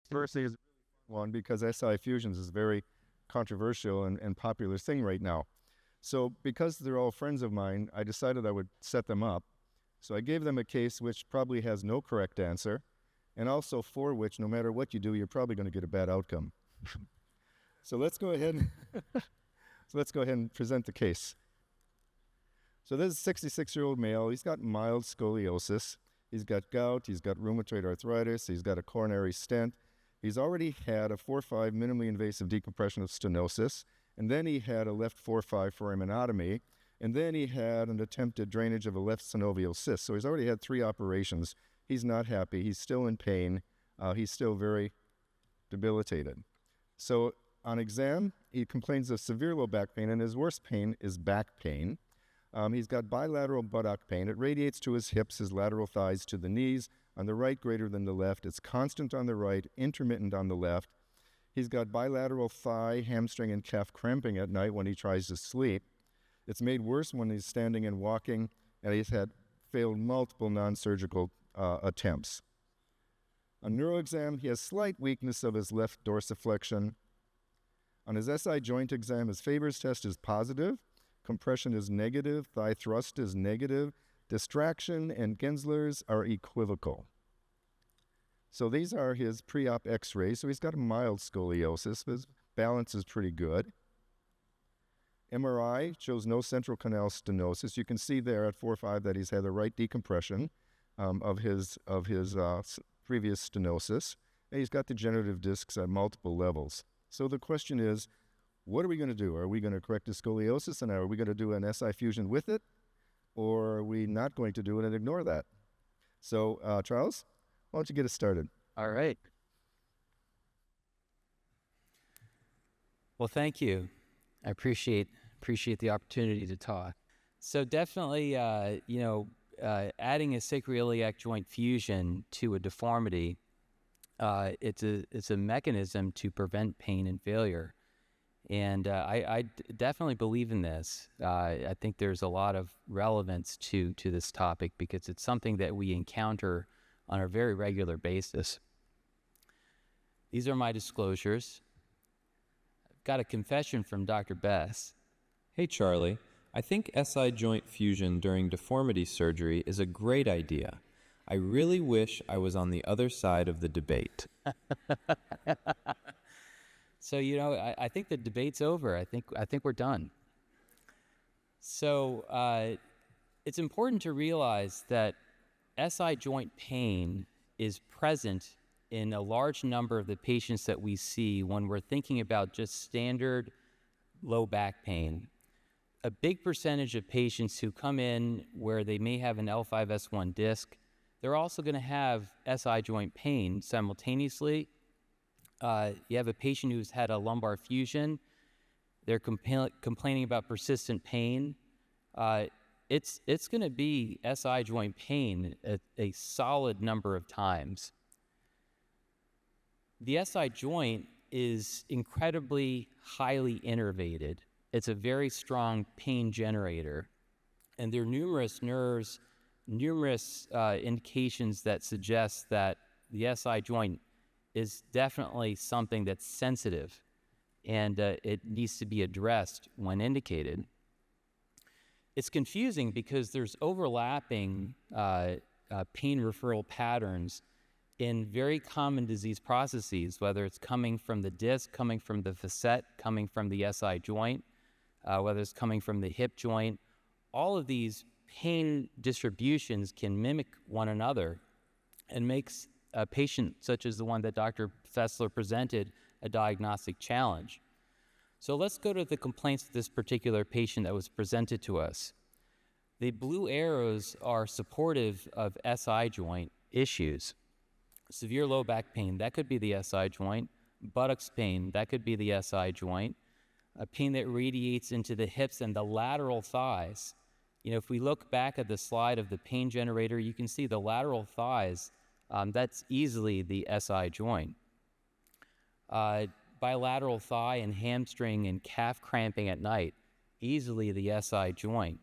Diversity is one because SI fusions is a very controversial and popular thing right now. So because they're all friends of mine, I decided I would set them up. So I gave them a case which probably has no correct answer, and also for which, no matter what you do, you're probably going to get a bad outcome. So let's go ahead and present the case. So this is a 66-year-old male. He's got mild scoliosis. He's got gout. He's got rheumatoid arthritis. He's got a coronary stent. He's already had a 4-5 minimally invasive decompression of stenosis, and then he had a left 4-5 foraminotomy, and then he had an attempted drainage of a left synovial cyst. So he's already had 3 operations. He's not happy. He's still in pain. He's still very debilitated. So on exam, he complains of severe low back pain, and his worst pain is back pain. He's got bilateral buttock pain. It radiates to his hips, his lateral thighs, to the knees. On the right, greater than the left. It's constant on the right, intermittent on the left. He's got bilateral thigh, hamstring, and calf cramping at night when he tries to sleep. It's made worse when he's standing and walking, and he's had failed multiple non-surgical attempts. On neuroexam, he has slight weakness of his left dorsiflexion. On his SI joint exam, his Faber's test is positive, compression is negative, thigh thrust is negative, distraction and Gensler's are equivocal. So these are his pre-op x-rays. So he's got a mild scoliosis. His balance is pretty good. MRI shows no central canal stenosis. You can see there at 4-5 that he's had the right decompression of his previous stenosis. And he's got degenerative discs at multiple levels. So the question is, what are we going to do? Are we going to correct his scoliosis, and are we going to do an SI fusion with it? Or are we not going to do it and ignore that? So, Charles, why don't you get us started? All right. Well, thank you. I appreciate the opportunity to talk. So definitely, adding a sacroiliac joint fusion to a deformity, it's a mechanism to prevent pain and failure. And I definitely believe in this. I think there's a lot of relevance to this topic because it's something that we encounter on a very regular basis. These are my disclosures. I've got a confession from Dr. Bess. Hey Charlie, I think SI joint fusion during deformity surgery is a great idea. I really wish I was on the other side of the debate. So, I think the debate's over. I think we're done. So it's important to realize that SI joint pain is present in a large number of the patients that we see when we're thinking about just standard low back pain. A big percentage of patients who come in where they may have an L5-S1 disc, they're also going to have SI joint pain simultaneously. You have a patient who's had a lumbar fusion. They're complaining about persistent pain. It's going to be SI joint pain a solid number of times. The SI joint is incredibly highly innervated. It's a very strong pain generator. And there are numerous nerves, numerous indications that suggest that the SI joint is definitely something that's sensitive, and it needs to be addressed when indicated. It's confusing because there's overlapping pain referral patterns in very common disease processes, whether it's coming from the disc, coming from the facet, coming from the SI joint, whether it's coming from the hip joint. All of these pain distributions can mimic one another and makes a patient such as the one that Dr. Fessler presented a diagnostic challenge. So let's go to the complaints of this particular patient that was presented to us. The blue arrows are supportive of SI joint issues. Severe low back pain, that could be the SI joint. Buttocks pain, that could be the SI joint. A pain that radiates into the hips and the lateral thighs. If we look back at the slide of the pain generator, you can see the lateral thighs. That's easily the SI joint. Bilateral thigh and hamstring and calf cramping at night, easily the SI joint.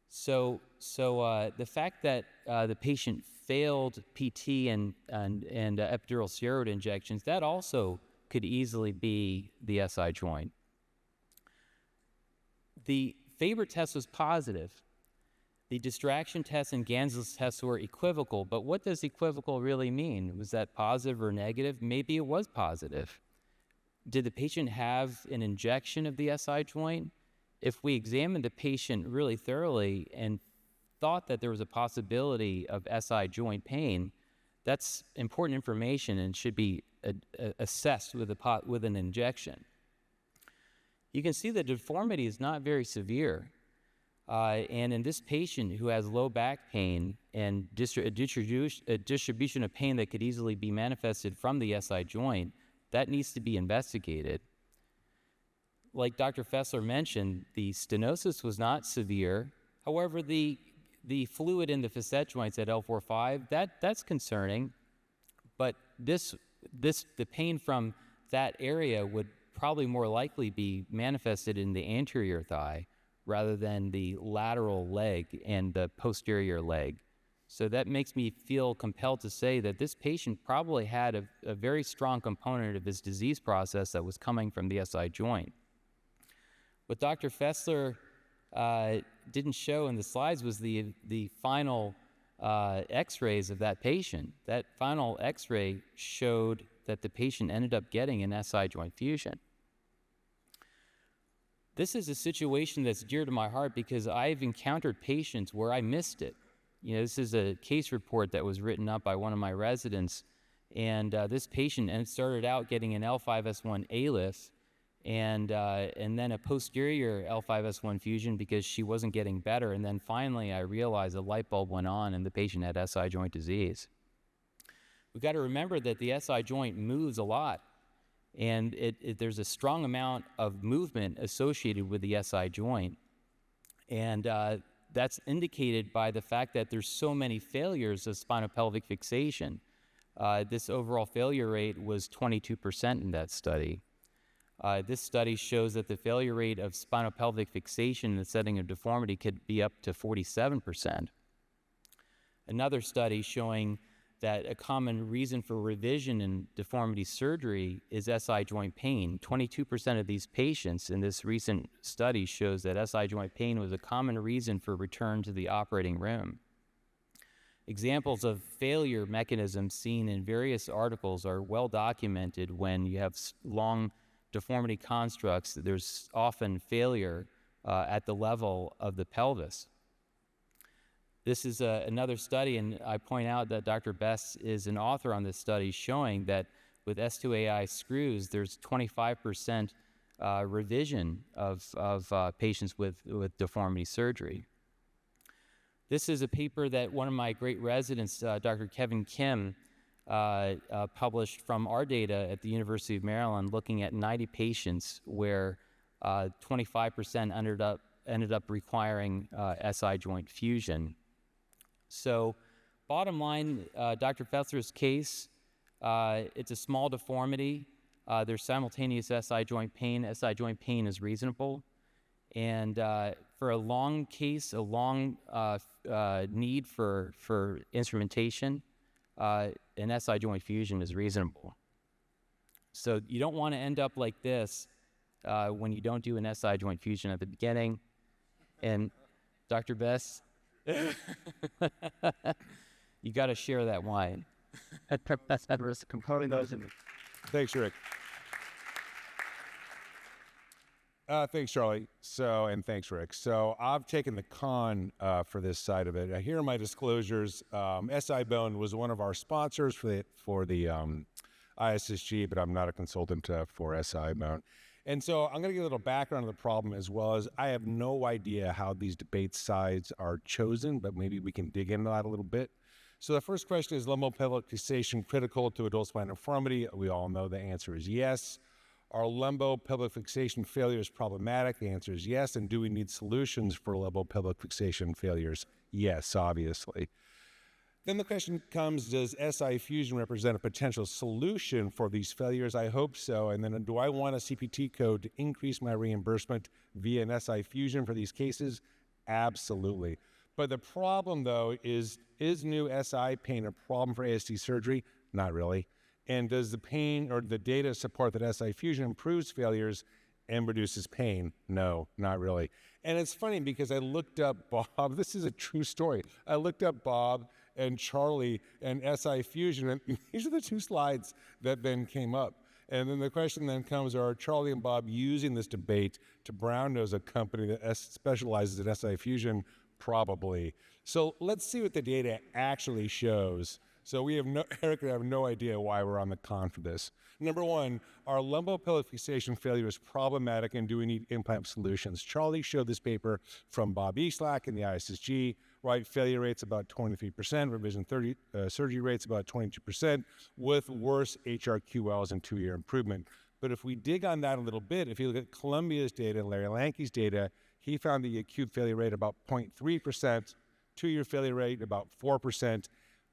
So the fact that the patient failed PT and epidural steroid injections, that also could easily be the SI joint. The Faber test was positive. The distraction test and Gansel's test were equivocal, but what does equivocal really mean? Was that positive or negative? Maybe it was positive. Did the patient have an injection of the SI joint? If we examined the patient really thoroughly and thought that there was a possibility of SI joint pain, that's important information and should be assessed with an injection. You can see the deformity is not very severe. And in this patient who has low back pain and a distribution of pain that could easily be manifested from the SI joint, that needs to be investigated. Like Dr. Fessler mentioned, the stenosis was not severe. However, the fluid in the facet joints at L4-5, that's concerning. But the pain from that area would probably more likely be manifested in the anterior thigh rather than the lateral leg and the posterior leg. So that makes me feel compelled to say that this patient probably had a very strong component of his disease process that was coming from the SI joint. What Dr. Fessler didn't show in the slides was the final x-rays of that patient. That final x-ray showed that the patient ended up getting an SI joint fusion. This is a situation that's dear to my heart because I've encountered patients where I missed it. You know, this is a case report that was written up by one of my residents, and this patient started out getting an L5S1 ALIF and then a posterior L5S1 fusion because she wasn't getting better, and then finally I realized a light bulb went on and the patient had SI joint disease. We've got to remember that the SI joint moves a lot, and there's a strong amount of movement associated with the SI joint. And that's indicated by the fact that there's so many failures of spinopelvic fixation. This overall failure rate was 22% in that study. This study shows that the failure rate of spinopelvic fixation in the setting of deformity could be up to 47%. Another study showing that a common reason for revision in deformity surgery is SI joint pain. 22% of these patients in this recent study shows that SI joint pain was a common reason for return to the operating room. Examples of failure mechanisms seen in various articles are well documented. When you have long deformity constructs, there's often failure at the level of the pelvis. This is another study, and I point out that Dr. Bess is an author on this study showing that with S2AI screws, there's 25% revision of patients with deformity surgery. This is a paper that one of my great residents, Dr. Kevin Kim, published from our data at the University of Maryland, looking at 90 patients where 25% ended up requiring SI joint fusion. So bottom line, Dr. Fessler's case, it's a small deformity. There's simultaneous SI joint pain. SI joint pain is reasonable. And for a long case, a long need for instrumentation, an SI joint fusion is reasonable. So you don't want to end up like this when you don't do an SI joint fusion at the beginning. And Dr. Bess, you got to share that wine. Thanks, Rick. Thanks, Charlie. And thanks, Rick. So I've taken the con for this side of it. Here are my disclosures. SI Bone was one of our sponsors for the ISSG, but I'm not a consultant for SI Bone. And so I'm going to give a little background on the problem, as well as I have no idea how these debate sides are chosen, but maybe we can dig into that a little bit. So the first question is, lumbopelvic fixation critical to adult spinal deformity? We all know the answer is yes. Are lumbopelvic fixation failures problematic? The answer is yes. And do we need solutions for lumbopelvic fixation failures? Yes, obviously. Then the question comes, does SI fusion represent a potential solution for these failures? I hope so. And then do I want a CPT code to increase my reimbursement via an SI fusion for these cases? Absolutely. But the problem, though, is new SI pain a problem for ASD surgery? Not really. And does the pain or the data support that SI fusion improves failures and reduces pain? No, not really. And it's funny because I looked up Bob. This is a true story. I looked up Bob and Charlie and SI fusion, and these are the two slides that then came up. And then the question then comes, are Charlie and Bob using this debate to brown nose a company that specializes in SI fusion? Probably. So let's see what the data actually shows. So Eric and I have no idea why we're on the con for this. Number one, our lumbopelvic fixation failure is problematic, and do we need implant solutions? Charlie showed this paper from Bob Eastlack in the ISSG, right? Failure rates about 23%, revision 30, surgery rates about 22%, with worse HRQLs and 2-year improvement. But if we dig on that a little bit, if you look at Columbia's data and Larry Lanke's data, he found the acute failure rate about 0.3%, 2-year failure rate about 4%,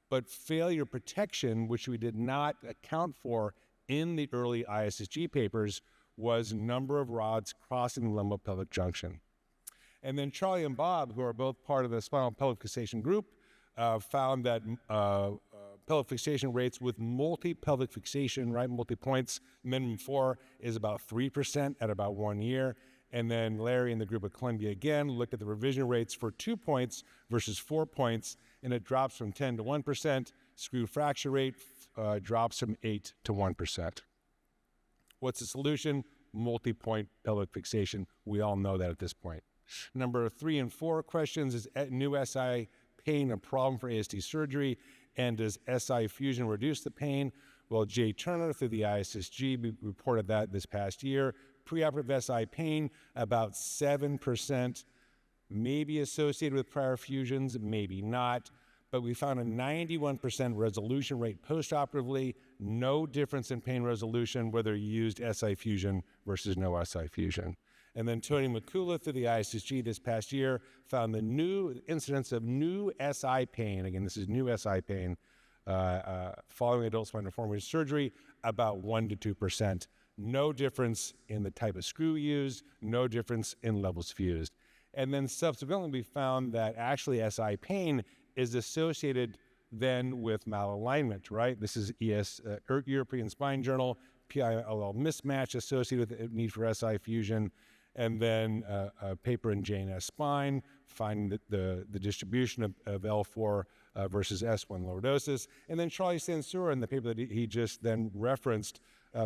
but failure protection, which we did not account for in the early ISSG papers, was number of rods crossing the lumbopelvic junction. And then Charlie and Bob, who are both part of the spinal pelvic fixation group, found that pelvic fixation rates with multi-pelvic fixation, right, multi-points, minimum 4, is about 3% at about 1 year. And then Larry and the group at Columbia again looked at the revision rates for 2 points versus 4 points, and it drops from 10 to 1%. Screw fracture rate drops from 8 to 1%. What's the solution? Multi-point pelvic fixation. We all know that at this point. Number 3 and 4 questions: is new SI pain a problem for ASD surgery? And does SI fusion reduce the pain? Well, Jay Turner through the ISSG reported that this past year. Preoperative SI pain, about 7%, maybe associated with prior fusions, maybe not. But we found a 91% resolution rate postoperatively, no difference in pain resolution whether you used SI fusion versus no SI fusion. And then Tony McCullough through the ISSG this past year found the new incidence of new SI pain, again, this is new SI pain, following adult spinal deformity surgery, about 1 to 2%. No difference in the type of screw used, no difference in levels fused. And then subsequently we found that actually SI pain is associated then with malalignment, right? This is European Spine Journal, PILL mismatch associated with the need for SI fusion. And then a paper in JNS Spine finding that the distribution of L4 versus S1 lordosis. And then Charlie Sansur in the paper that he just then referenced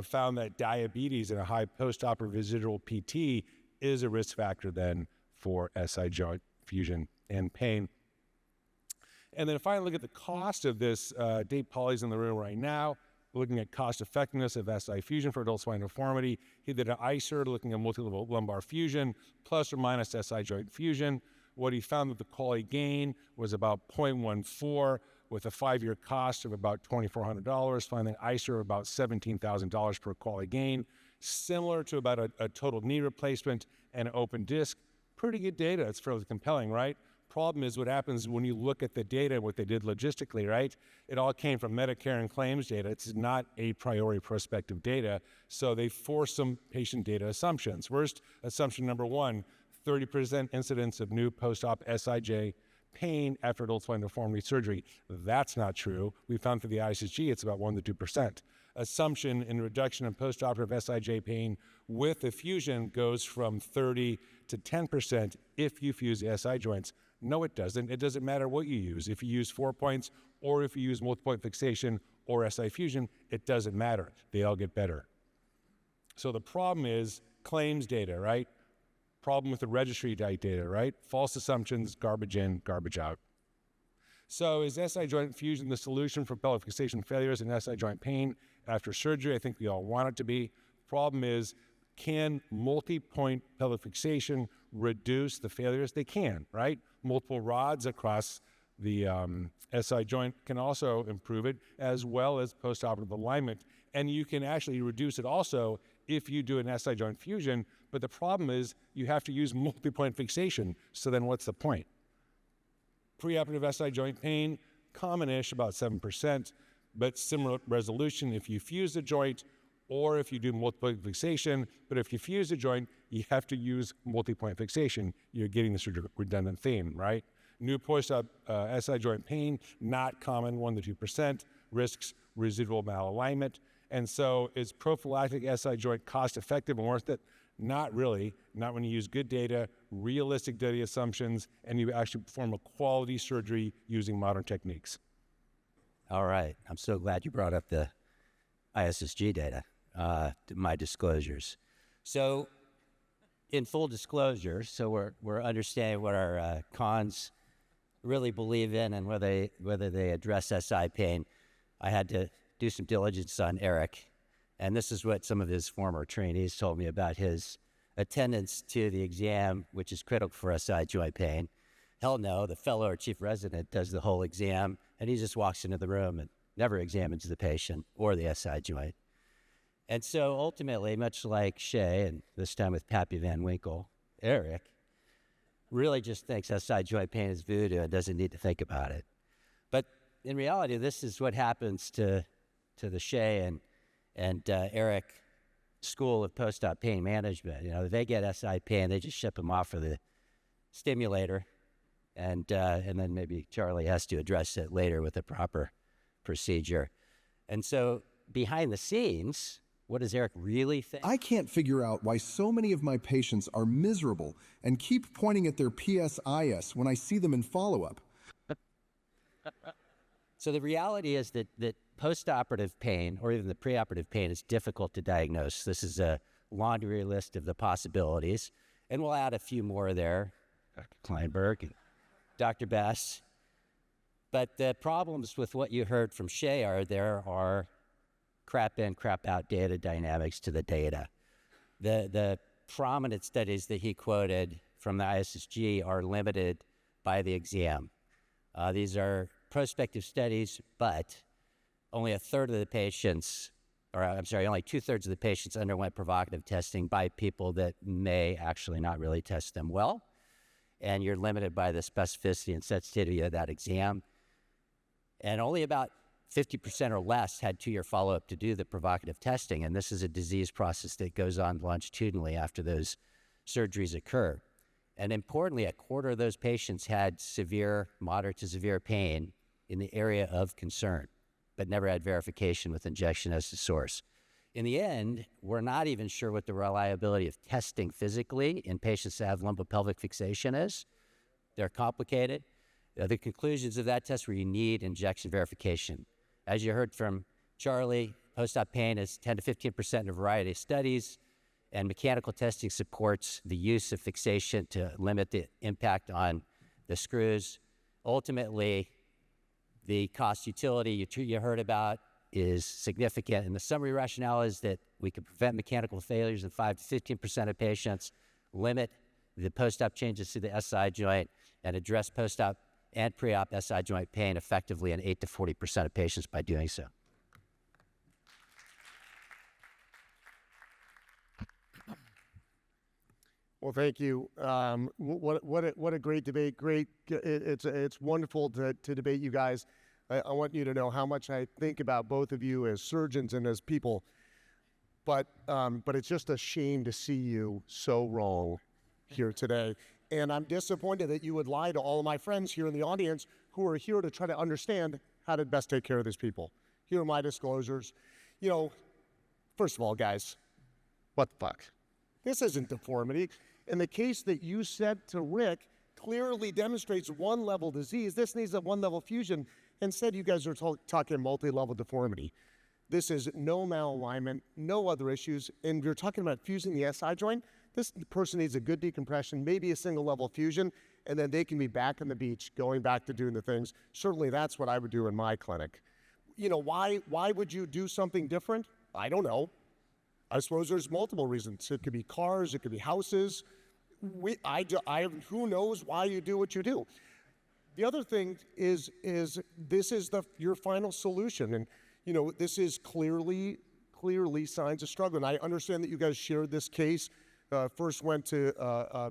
found that diabetes and a high postoperative residual PT is a risk factor then for SI joint fusion and pain. And then finally, look at the cost of this. Dave Pauly's in the room right now, looking at cost effectiveness of SI fusion for adult spinal deformity. He did an ICER looking at multi-level lumbar fusion plus or minus SI joint fusion. What he found that the quality gain was about 0.14 with a 5-year cost of about $2,400, finding ICER of about $17,000 per quality gain, similar to about a total knee replacement and an open disc. Pretty good data. It's fairly compelling, right? Problem is what happens when you look at the data, what they did logistically, right? It all came from Medicare and claims data. It's not a priori prospective data, so they force some patient data assumptions. First, assumption number 1, 30% incidence of new post-op SIJ pain after adult spinal deformity surgery. That's not true. We found through the ISSG it's about 1 to 2%. Assumption in reduction in postoperative SIJ pain with the fusion goes from 30 to 10% if you fuse the SI joints. No, it doesn't. It doesn't matter what you use. If you use 4 points or if you use multi-point fixation or SI fusion, it doesn't matter. They all get better. So the problem is claims data, right? Problem with the registry data, right? False assumptions, garbage in, garbage out. So is SI joint fusion the solution for pelvic fixation failures and SI joint pain after surgery? I think we all want it to be. Problem is, can multi-point pelvic fixation reduce the failures? They can, right? Multiple rods across the SI joint can also improve it, as well as postoperative alignment. And you can actually reduce it also if you do an SI joint fusion, but the problem is you have to use multi-point fixation. So then what's the point? Preoperative SI joint pain, common-ish, about 7%, but similar resolution if you fuse the joint or if you do multi-point fixation. But if you fuse the joint, you have to use multi-point fixation. You're getting this redundant theme, right? New post-op SI joint pain, not common, 1 to 2%, risks residual malalignment. And so is prophylactic SI joint cost-effective and worth it? Not really, not when you use good data, realistic data assumptions, and you actually perform a quality surgery using modern techniques. All right. I'm so glad you brought up the ISSG data, my disclosures. So in full disclosure, so we're understanding what our cons really believe in and whether they address SI pain. I had to do some diligence on Eric, and this is what some of his former trainees told me about his attendance to the exam, which is critical for SI joint pain. Hell no, the fellow or chief resident does the whole exam, and he just walks into the room and never examines the patient or the SI joint. And so ultimately, much like Shay, and this time with Pappy Van Winkle, Eric really just thinks SI joint pain is voodoo and doesn't need to think about it. But in reality, this is what happens to the Shay and Eric School of Post-Op Pain Management. You know, they get SI pain, they just ship them off for the stimulator, and then maybe Charlie has to address it later with a proper procedure. And so behind the scenes, what does Eric really think? I can't figure out why so many of my patients are miserable and keep pointing at their PSIS when I see them in follow-up. So the reality is that post-operative pain, or even the preoperative pain, is difficult to diagnose. This is a laundry list of the possibilities, and we'll add a few more there, Dr. Klineberg and Dr. Bess. But the problems with what you heard from Shay are there are crap in, crap out data dynamics to the data. The prominent studies that he quoted from the ISSG are limited by the exam. These are prospective studies, but only a third of the patients, or I'm sorry, only 2/3 of the patients underwent provocative testing by people that may actually not really test them well. And you're limited by the specificity and sensitivity of that exam. And only about 50% or less had 2-year follow-up to do the provocative testing. And this is a disease process that goes on longitudinally after those surgeries occur. And importantly, a quarter of those patients had severe, moderate to severe pain in the area of concern, but never had verification with injection as the source. In the end, we're not even sure what the reliability of testing physically in patients that have lumbopelvic fixation is. They're complicated. The conclusions of that test were you need injection verification. As you heard from Charlie, post-op pain is 10 to 15% in a variety of studies, and mechanical testing supports the use of fixation to limit the impact on the screws. Ultimately, the cost utility you heard about is significant, and the summary rationale is that we can prevent mechanical failures in 5 to 15% of patients, limit the post-op changes to the SI joint, and address post-op and pre-op SI joint pain effectively in 8 to 40% of patients by doing so. Well, thank you. What a great debate. It's wonderful to debate you guys. I want you to know how much I think about both of you as surgeons and as people. But it's just a shame to see you so wrong here today. And I'm disappointed that you would lie to all of my friends here in the audience who are here to try to understand how to best take care of these people. Here are my disclosures. You know, first of all, guys, what the fuck? This isn't deformity. And the case that you said to Rick clearly demonstrates one-level disease. This needs a one-level fusion. Instead, you guys are talking multi-level deformity. This is no malalignment, no other issues. And you're talking about fusing the SI joint. This person needs a good decompression, maybe a single-level fusion, and then they can be back on the beach, going back to doing the things. Certainly, that's what I would do in my clinic. You know, why would you do something different? I don't know. I suppose there's multiple reasons. It could be cars, it could be houses. Who knows why you do what you do? The other thing is this is your final solution, and you know this is clearly signs of struggle. And I understand that you guys shared this case. First went to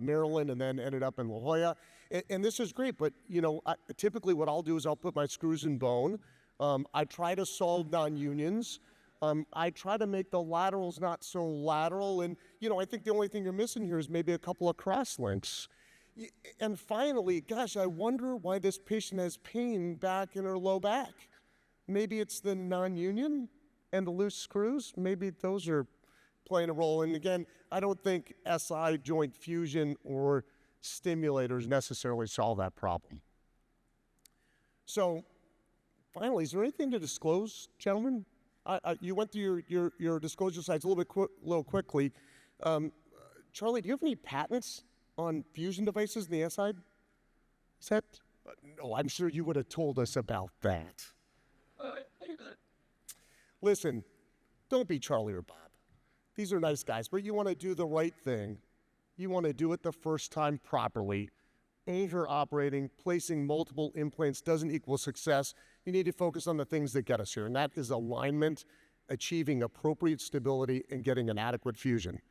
Maryland and then ended up in La Jolla, and this is great. But you know, typically what I'll do is I'll put my screws in bone. I try to solve non-unions. I try to make the laterals not so lateral, and you know, I think the only thing you're missing here is maybe a couple of cross links. And finally, gosh, I wonder why this patient has pain back in her low back. Maybe it's the non-union and the loose screws. Maybe those are playing a role. And again, I don't think SI joint fusion or stimulators necessarily solve that problem. So finally, is there anything to disclose, gentlemen? You went through your disclosure slides a little quickly. Charlie, do you have any patents on fusion devices in the SI set? No, I'm sure you would have told us about that. Listen, don't be Charlie or Bob. These are nice guys, but you want to do the right thing. You want to do it the first time properly. Over-operating, placing multiple implants doesn't equal success. You need to focus on the things that get us here, and that is alignment, achieving appropriate stability, and getting an adequate fusion.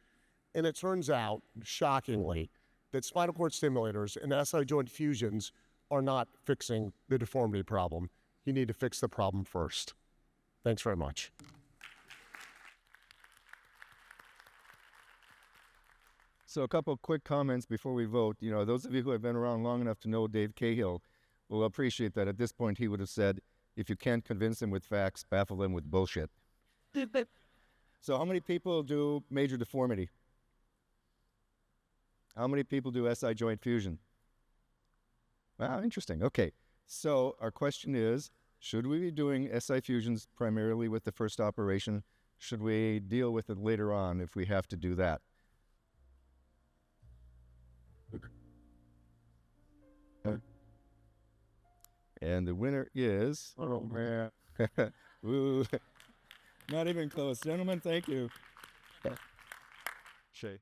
And it turns out, shockingly, that spinal cord stimulators and SI joint fusions are not fixing the deformity problem. You need to fix the problem first. Thanks very much. So a couple of quick comments before we vote. You know, those of you who have been around long enough to know Dave Cahill will appreciate that at this point he would have said, if you can't convince him with facts, baffle him with bullshit. So how many people do major deformity? How many people do SI joint fusion? Wow, interesting. Okay, so our question is, should we be doing SI fusions primarily with the first operation? Should we deal with it later on if we have to do that? And the winner is... Oh, man. Ooh, not even close. Gentlemen, thank you. Shay.